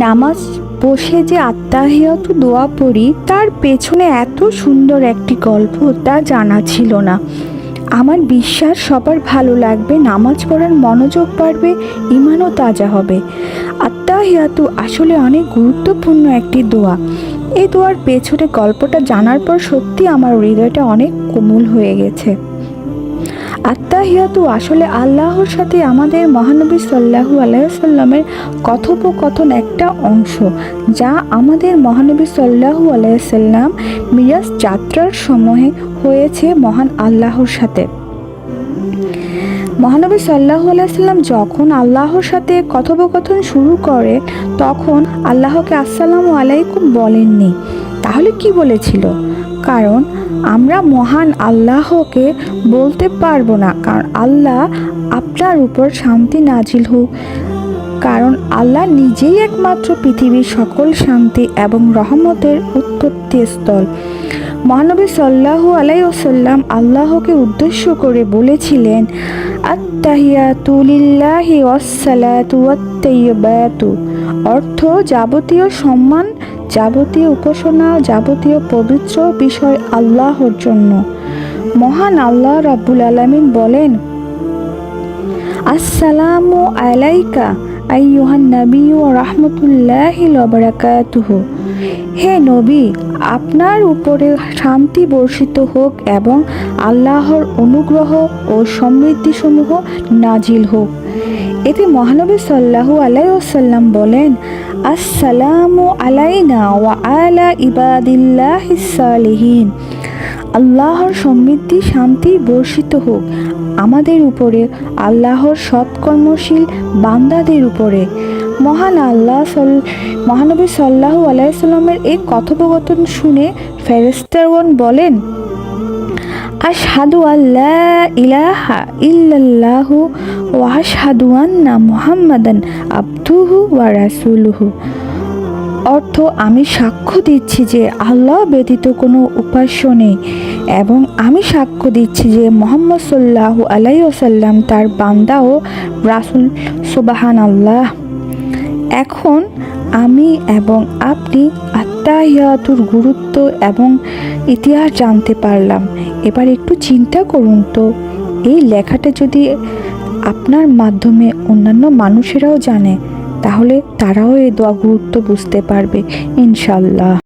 নামাজ বসে যে আত্তাহিয়াতু দোয়া পড়ি তার পেছনে এত সুন্দর একটি গল্প তা জানা ছিল না। আমার বিশ্বাস সবার ভালো লাগবে, নামাজ পড়ার মনোযোগ বাড়বে, ইমানও তাজা হবে। আত্তাহিয়াতু আসলে অনেক গুরুত্বপূর্ণ একটি দোয়া। এই দোয়ার পেছনে গল্পটা জানার পর সত্যি আমার হৃদয়টা অনেক কোমল হয়ে গেছে। আত্তাহিয়াতু আসলে আল্লাহর সাথে আমাদের মহানবী সাল্লাল্লাহু আলাইহি ওয়াসাল্লামের কথোপকথন একটা অংশ, যা আমাদের মহানবী সাল্লাল্লাহু আলাইহি ওয়াসাল্লাম মিরাজ যাত্রার সময়ে হয়েছে মহান আল্লাহর সাথে। মহানবী সাল্লাল্লাহু আলাইহি ওয়াসাল্লাম যখন আল্লাহর সাথে কথোপকথন শুরু করেন তখন আল্লাহকে আসসালামু আলাইকুম বলেননি। তাহলে কি বলেছিল? কারণ আমরা মহান আল্লাহকে বলতে পারবো না, কারণ আল্লাহ আপনার উপর শান্তি নাজিল হোক, কারণ আল্লাহ নিজেই একমাত্র পৃথিবীর সকল শান্তি এবং রহমতের উৎপত্তি স্থল। মহানবী সাল্লাল্লাহু আলাইহি ওয়াসাল্লাম আল্লাহকে উদ্দেশ্য করে বলেছিলেন, আত্তাহিয়াতু লিল্লাহি ওয়াসসালাতু ওয়াত-তাইয়্যিবাতু, অর্থ যাবতীয় সম্মান, যাবতীয় উপাসনা, যাবতীয় পবিত্র বিষয় আল্লাহর জন্য। মহান আল্লাহ রাব্বুল আলামিন বলেন, আসসালামু আলাইকা আইয়ুহান নাবিয়্যু ওয়া রাহমাতুল্লাহি ওয়া বারাকাতুহু, হে নবী, আপনার উপরে শান্তি বর্ষিত হোক এবং আল্লাহর অনুগ্রহ ও সমৃদ্ধিসমূহ নাজিল হোক। এতে মহানবী সাল্লাল্লাহু আলাইহি ওয়াসাল্লাম বলেন, আসসালামু আলাইনা ওয়া আলা ইবাদিল্লাহিস সালিহিন, আল্লাহর সমৃদ্ধি শান্তি বর্ষিত হোক আমাদের উপরে, আল্লাহর সৎকর্মশীল বান্দাদের উপরে। মহানবী সাল্লাল্লাহু আলাইহি ওয়াসাল্লামের এই কথোপকথন শুনে ফেরেশতাগণ বলেন, আশহাদু আল্লা ইলাহা ইল্লাল্লাহু ওয়া আশহাদু আন্না মুহাম্মাদান আবদুহু ওয়া রাসূলুহু, অর্থ আমি সাক্ষ্য দিচ্ছি যে আল্লাহ ব্যতীত কোনো উপাস্য নেই এবং আমি সাক্ষ্য দিচ্ছি যে মুহাম্মদ সাল্লাল্লাহু আলাইহি ওয়াসাল্লাম তার বান্দা ও রাসূল। সুবহানাল্লাহ। এখন আমি এবং আপনি আত্তাহিয়াতুর গুরুত্ব এবং ইতিহাস জানতে পারলাম। এবার একটু চিন্তা করুন তো, এই লেখাটা যদি আপনার মাধ্যমে অন্যান্য মানুষেরাও জানে, তাহলে তারাও এই দোয়া গুরুত্ব বুঝতে পারবে ইনশাআল্লাহ।